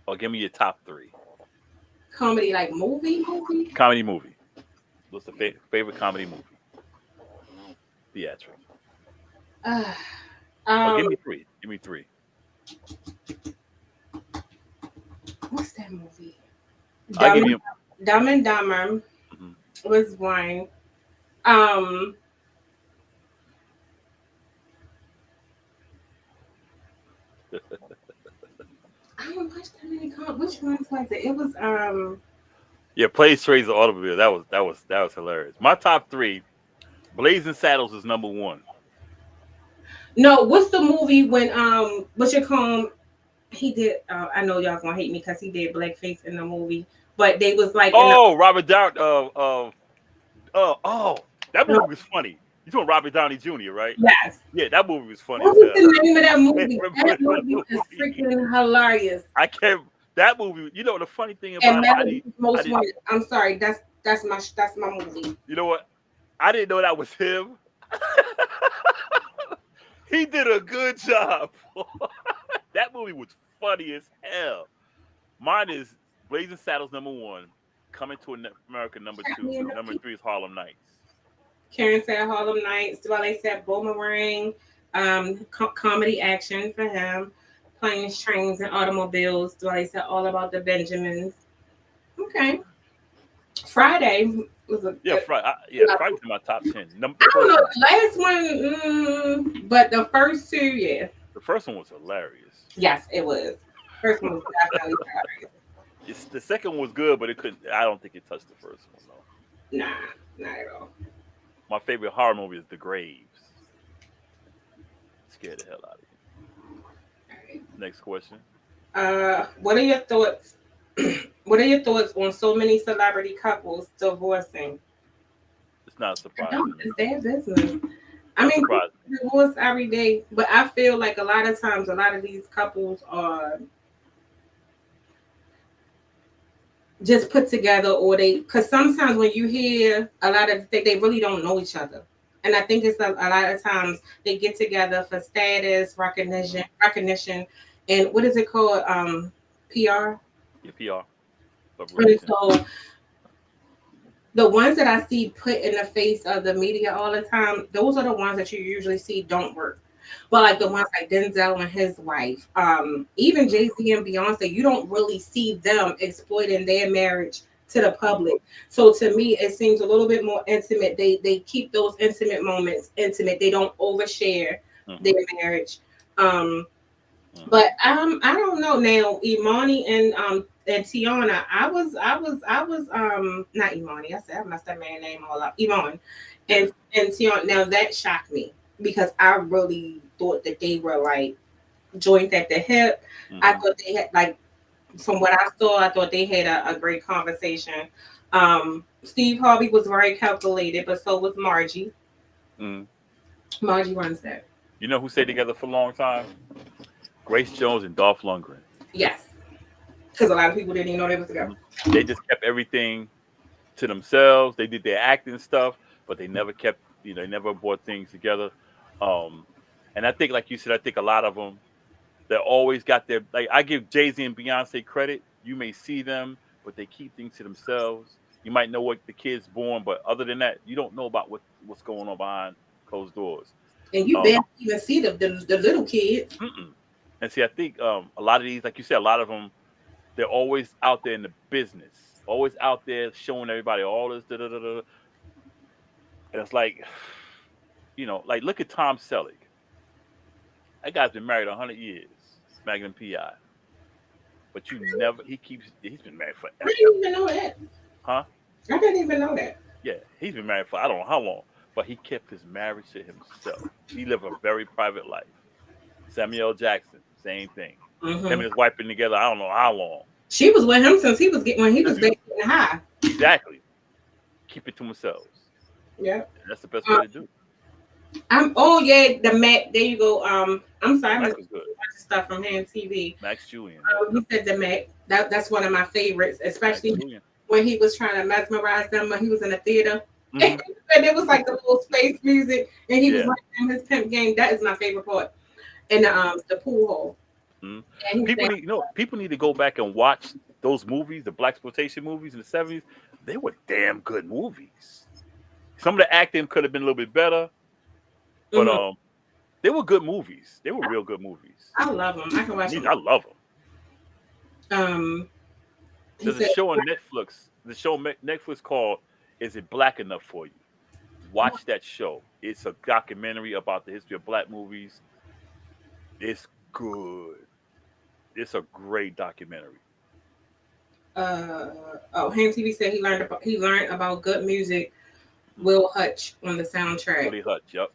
Or give me your top 3. Comedy, like movie? Comedy movie. What's the favorite comedy movie? Theatrical. Give me 3. Give me 3. What's that movie? I'll Dumb give and, you. Dumb and Dumber Mhm. was one. Um, I don't watch that many. Which ones was it? It was Yeah, Plays, Trains, and Automobile. That was hilarious. My top three: Blazing Saddles is number one. no. What's the movie when what you call him? He did. I know y'all gonna hate me because he did blackface in the movie, but they was like in the Oh, Robert Downey. That no, movie was funny. You talking Robert Downey Jr., right? yes. Yeah, that movie was funny What as was hell. the name of that I can't movie? remember That the movie is movie. freaking hilarious. I can't. That movie. You know the funny thing And about it, Melanie's I Most didn't. Wanted. I'm sorry, that's my movie. You know what? I didn't know that was him. He did a good job. That movie was funny as hell. Mine is Blazing Saddles number one, Coming to America number two, number three is Harlem Nights. Karen said Harlem Nights. Dwale said Boomerang. Comedy action for him. Planes, trains, and automobiles. Dwale said all about the Benjamins. Okay. Friday was a. Yeah, Friday's in my top 10. The I don't first know. one, The last one, but the first two, yeah. the first one was hilarious. Yes, it was. First one was definitely hilarious. The second one was good, but it couldn't. I don't think it touched the first one though. Nah, not at all. My favorite horror movie is The Graves. Scared the hell out of you. Next question. What are your thoughts? What are your thoughts on so many celebrity couples divorcing? It's not a I surprise to don't. me. It's their business. I Not mean, people surprising. divorce every day, but I feel like a lot of times, a lot of these couples are just put together, or because sometimes when you hear a lot of they really don't know each other, and I think it's a lot of times they get together for status, recognition, and what is it called? PR. Your PR, And public so the ones that I see put in the face of the media all the time, those are the ones that you usually see don't work. But like the ones like Denzel and his wife, even Jay Z and Beyonce, you don't really see them exploiting their marriage to the public. So to me, it seems a little bit more intimate. They keep those intimate moments intimate. They don't overshare Mm-hmm. their marriage. Um, Mm-hmm. but I don't know now. Imani and Tiana, I was not Imani. I said I messed that man name all up. Iman Yeah. and Tiana. Now that shocked me because I really thought that they were like joined at the hip. I Mm-hmm. thought they had like from what I saw, I thought they had a great conversation. Steve Harvey was very calculated, but so was Margie. Mm-hmm. Margie runs that. You know who stayed together for a long time? Grace Jones and Dolph Lundgren. Yes, because a lot of people didn't even know they was together. Mhm. They just kept everything to themselves. They did their acting stuff, but they never kept, they never brought things together. Um, and I think, like you said, I think a lot of them, they always got their, like, I give Jay Z and Beyonce credit. You may see them, but they keep things to themselves. You might know what the kid's born, but other than that, you don't know about what's going on behind closed doors. And you Um, barely even see the little kids. mm-mm. And see, I think a lot of these, like you said, a lot of them, they're always out there in the business, always out there showing everybody all this, da da da da. And it's like, like look at Tom Selleck. That guy's been married 100 years, Magnum PI. But you never, he's been married I forever. didn't even know that. Huh? I didn't even know that. Yeah, he's been married for I don't know how long, but he kept his marriage to himself. He lived a very private life. Samuel Jackson, same thing. Him Hmm and his wife been together, I don't know how long. She was with him since he was when he was Since getting high. exactly. Keep it to themselves. Yeah. And that's the best way to do it. Oh yeah, the Mac. There you go. I'm sorry, I Max missed was good. a bunch of stuff from Ham TV. Max Julian. You said the Mac. That's one of my favorites, Max especially Julian. when he was trying to mesmerize them when he was in the theater. Mhm. And it was like the little space music, and he was Yeah. like his pimp game. That is my favorite part. And the pool hall. Mhm. And he People said, need, people need to go back and watch those movies, the black exploitation movies in the 70s. They were damn good movies. Some of the acting could have been a little bit better, but mhm, they were good movies. They were real good movies. I love them. I can watch them. I love them. He There's a said, show on Netflix. The show Netflix called "Is It Black Enough for You?" Watch that show. It's a documentary about the history of black movies. It's good. It's a great documentary. Ham TV said he learned about good music. Will Hutch on the soundtrack. Willie Hutch. Yep.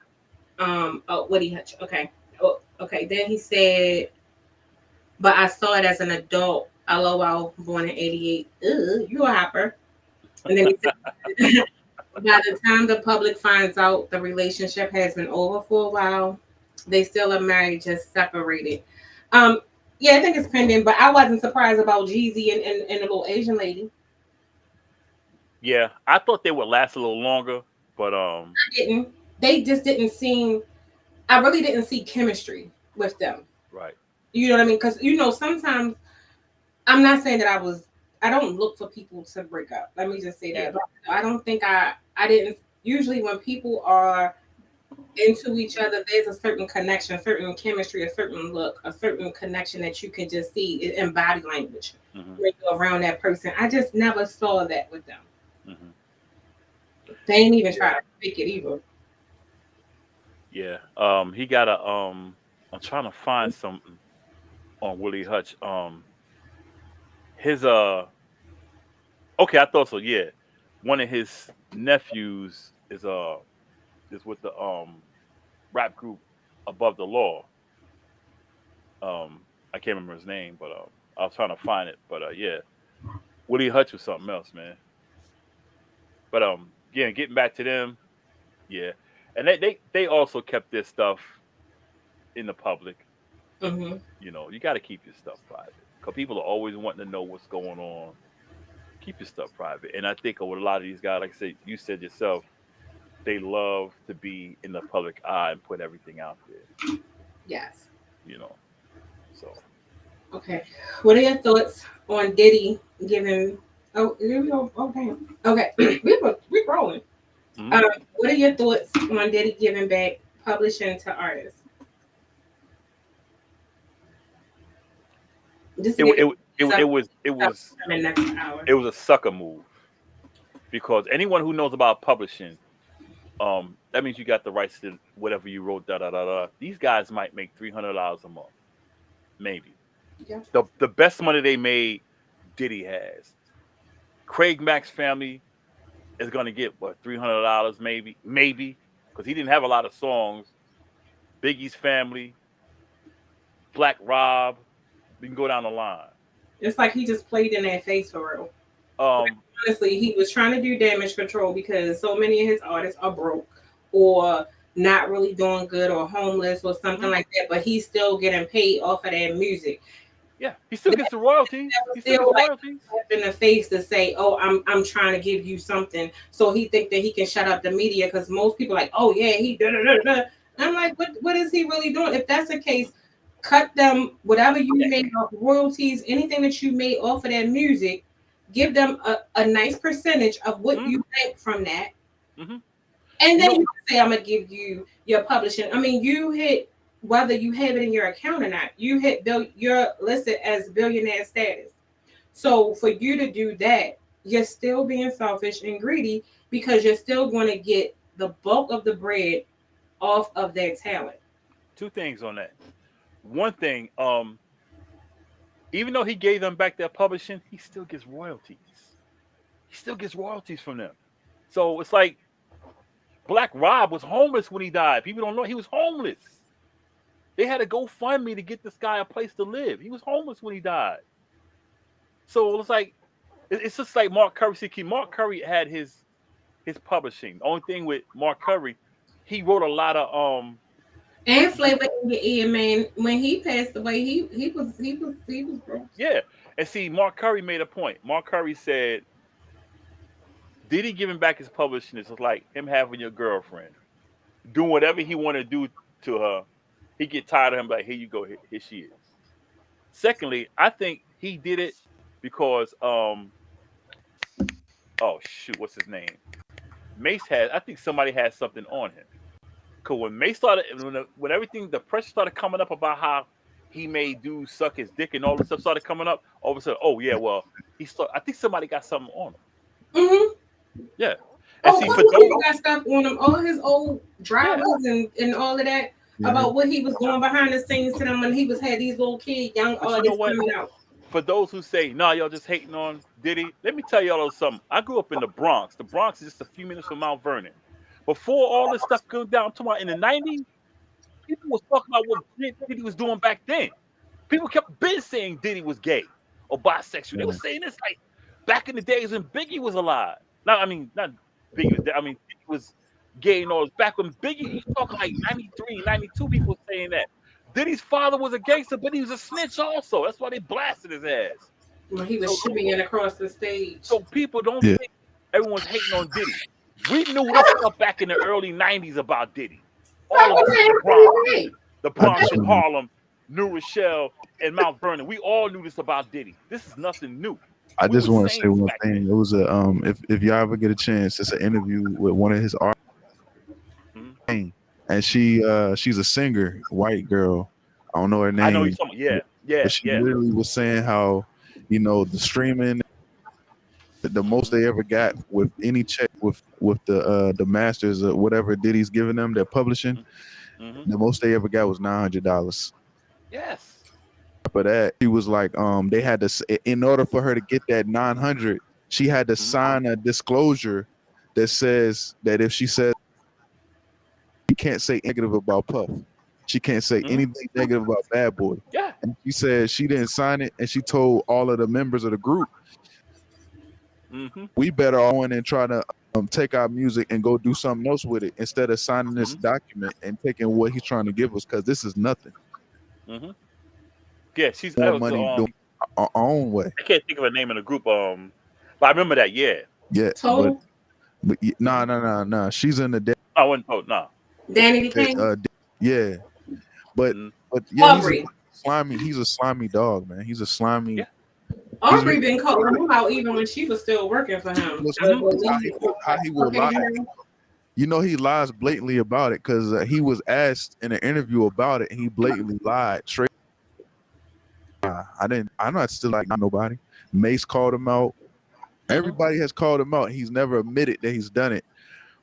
Woody Hutch. Okay. Oh, okay. Then he said, but I saw it as an adult. LOL, born in '88. You a hopper. And then he said, by the time the public finds out the relationship has been over for a while, they still are married, just separated. Um, yeah, I think it's pending, but I wasn't surprised about Jeezy and the little Asian lady. Yeah, I thought they would last a little longer, but I didn't. They just didn't seem. I really didn't see chemistry with them. right. You know what I mean? Because sometimes I'm not saying that I don't look for people to break up. Let me just say Yeah. that. But I don't think I didn't. Usually, when people are into each other, there's a certain connection, a certain chemistry, a certain look, a certain connection that you can just see in body language Hmm. when you're around that person. I just never saw that with them. Hmm. They ain't even try to fake it either. Yeah. He got a I'm trying to find something on Willie Hutch. His okay, I thought so. Yeah, one of his nephews is with the rap group Above the Law. I can't remember his name, but I was trying to find it. But yeah, Willie Hutch was something else, man. But yeah, getting back to them, yeah, and they also kept their stuff in the public. Hmm. You know, you got to keep your stuff private because people are always wanting to know what's going on. Keep your stuff private, and I think with a lot of these guys, like I said, you said yourself, they love to be in the public eye and put everything out there. Yes. You know, so Okay. What are your thoughts on Diddy giving? Oh, here we go. Okay. Okay. we rolling. mhm. What are your thoughts on Diddy giving back publishing to artists? Just to it, give it, you it, some it was it was in the next hour. it was a sucker move because anyone who knows about publishing, that means you got the rights to whatever you wrote. Da da da da. These guys might make $300 a month, maybe. Yeah. The best money they made, Diddy has. Craig Mack's family is gonna get what $300 maybe because he didn't have a lot of songs. Biggie's family, Black Rob, we can go down the line. It's like he just played in their face for real. Um, Honestly, he was trying to do damage control because so many of his artists are broke or not really doing good or homeless or something mhm. like that, but he's still getting paid off of their music. Yeah, he still gets the royalties. That was He still still gets like royalties. in the face to say, "Oh, I'm trying to give you something," so he think that he can shut up the media because most people are like, "Oh yeah, he da da da da." I'm like, what is he really doing? If that's the case, cut them whatever you made off royalties, anything that you made off of that music, give them a nice percentage of what Hmm. you make from that, Hmm. and You then know, you say, "I'm gonna give you your publishing." I mean, you hit whether you have it in your account or not. You hit you're listed as billionaire status. So for you to do that, you're still being selfish and greedy because you're still going to get the bulk of the bread off of their talent. two things on that. One thing, even though he gave them back their publishing, he still gets royalties. He still gets royalties from them. So it's like Black Rob was homeless when he died. People don't know he was homeless. They had to go fund me to get this guy a place to live. He was homeless when he died. So it's like it's just like Mark Curry. See, Mark Curry had his publishing. The only thing with Mark Curry, he wrote a lot of And Flavor in your ear, man. When he passed away, he was broke. yeah. And see, Mark Curry made a point. Mark Curry said, "Did he giving back his publishing is like him having your girlfriend, doing whatever he want to do to her. He get tired of him, like here you go, here she is." Secondly, I think he did it because oh shoot, what's his name? Mace had. I think somebody had something on him. Cause when Mace started, when everything, the pressure started coming up about how he made dudes suck his dick and all this stuff started coming up. All of a sudden, oh yeah, well I think somebody got something on him. Yeah, and Oh, see all for these those, people got stuff on him. All his old drivers and all of that about what he was doing behind the scenes to them when he had these little kids, young but you know artists what? coming out. For those who say, nah, y'all just hating on Diddy, let me tell y'all something. I grew up in the Bronx. The Bronx is just a few minutes from Mount Vernon. Before all this stuff goes down, I'm talking about in the 90s, people was talking about what Diddy was doing back then. People kept been saying Diddy was gay or bisexual. They were saying this like back in the days when Biggie was alive. Now, I mean, not Biggie was dead. I mean, Biggie was gay and all. Back when Biggie, you talking like 93, 92 people saying that. Diddy's father was a gangster, but he was a snitch also. That's why they blasted his ass. When he was shimmying across the stage. So people don't think everyone's hating on Diddy. We knew this stuff back in the early 90s about Diddy. All of us in the Bronx and Harlem, New Rochelle, and Mount Vernon. We all knew this about Diddy. This is nothing new. I just want to say one thing. It was a if y'all ever get a chance, it's an interview with one of his artists, and she's a singer, white girl. I don't know her name. I know you're talking. Yeah. But she literally was saying how, the streaming, the most they ever got with any check with the masters or whatever Diddy's giving them, they're publishing. The most they ever got was $900. Yes. For that, she was like, they had to, in order for her to get that 900, she had to sign a disclosure that says that if she says she can't say negative about Puff, she can't say anything negative about Bad Boy. Yeah. And she said she didn't sign it, and she told all of the members of the group, we better go in and try to take our music and go do something else with it instead of signing this document and taking what he's trying to give us, because this is nothing. Yeah, she's more money doing our own way. I can't think of a name in the group. But I remember that. Yeah. But no. She's in the. I wasn't told. No. Danny King. Yeah, but Aubrey. He's a slimy dog, man. He's a slimy. Yeah. Aubrey been calling him out even when she was still working for him. How he will lie. He lies blatantly about it, because he was asked in an interview about it, and he blatantly lied straight. I'm not still like nobody. Mace called him out. Everybody has called him out. He's never admitted that he's done it.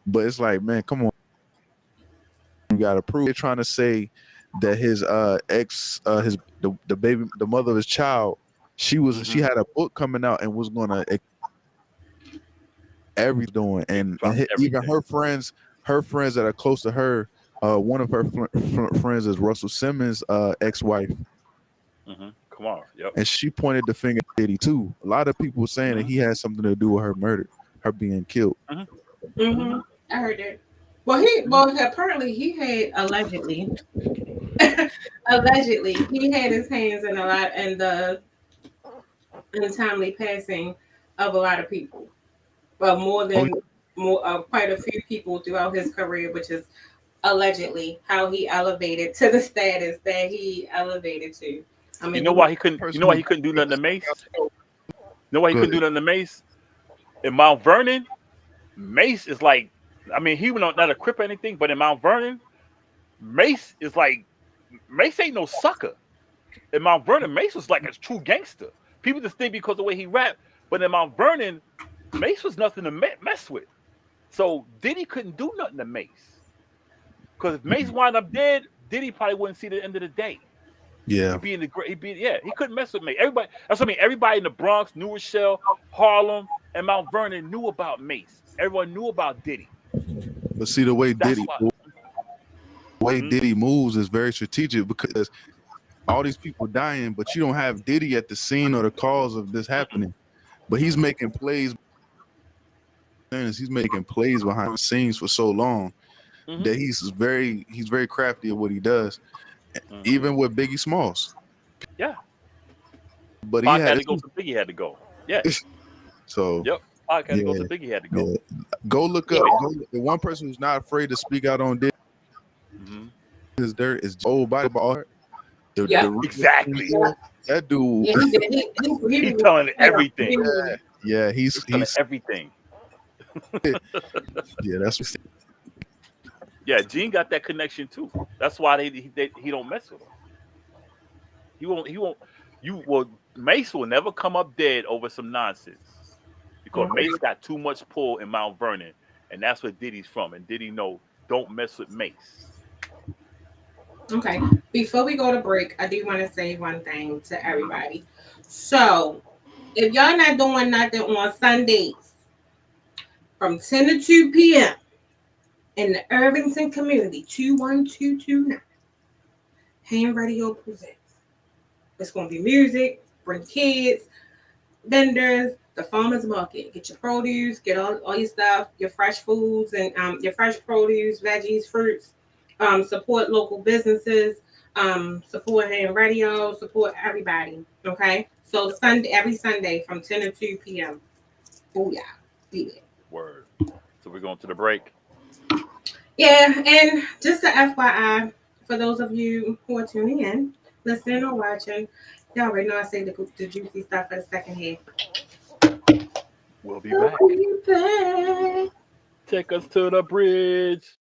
But it's like, man, come on. You gotta prove. They're trying to say that his ex, the mother of his child, she had a book coming out and was gonna everything, and even her friends that are close to her, one of her friends is Russell Simmons' ex-wife. Yep. And she pointed the finger at Diddy too. A lot of people were saying that he had something to do with her murder, her being killed. I heard that. Well, apparently he had allegedly he had his hands in a lot in the untimely passing of a lot of people, but quite a few people throughout his career, which is allegedly how he elevated to the status that he elevated to. I mean, you know why he couldn't do nothing to Mace? You know why he couldn't do nothing to Mace? In Mount Vernon, Mace is like, I mean, he was not a crip or anything, but in Mount Vernon, Mace is like, Mace ain't no sucker. In Mount Vernon, Mace was like a true gangster. People just think because of the way he rapped, but in Mount Vernon, Mace was nothing to mess with. So Diddy couldn't do nothing to Mace. Because if Mace wound up dead, Diddy probably wouldn't see the end of the day. Yeah. He couldn't mess with me. Everybody, that's what I mean. Everybody in the Bronx, New Rochelle, Harlem, and Mount Vernon knew about Mace. Everyone knew about Diddy. But see, the way Diddy moves is very strategic, because all these people dying, but you don't have Diddy at the scene or the cause of this happening. But he's making plays. He's making plays behind the scenes for so long that he's very crafty at what he does. Even with Biggie Smalls. Yeah. But Pac had to go, so Biggie had to go. Yeah. So yep. Pac had to go, so Biggie had to go. Yeah. Go look up the one person who's not afraid to speak out on Diddy. Is there is old body bar. Exactly. That dude. He's telling everything. Yeah, he's telling everything. Yeah, that's. Yeah, Gene got that connection too. That's why he don't mess with him. He won't. He won't. You will. Mace will never come up dead over some nonsense because Okay. Mace got too much pull in Mount Vernon, and that's where Diddy's from. And Diddy know don't mess with Mace. Okay. Before we go to break, I do want to say one thing to everybody. So, if y'all not doing nothing on Sundays from 10 to 2 p.m. in the Irvington community, 21229, Ham Radio presents. It's going to be music, bring kids, vendors, the farmers market. Get your produce, get all your stuff, your fresh foods and your fresh produce, veggies, fruits. Support local businesses. Support Ham Radio. Support everybody. Okay. So Sunday, every Sunday from 10 to 2 p.m. Oh yeah, be there. Word. So we're going to the break. Yeah, and just a FYI for those of you who are tuning in, listening or watching, y'all already know I say the juicy stuff for the second half. We'll be back. Take us to the bridge.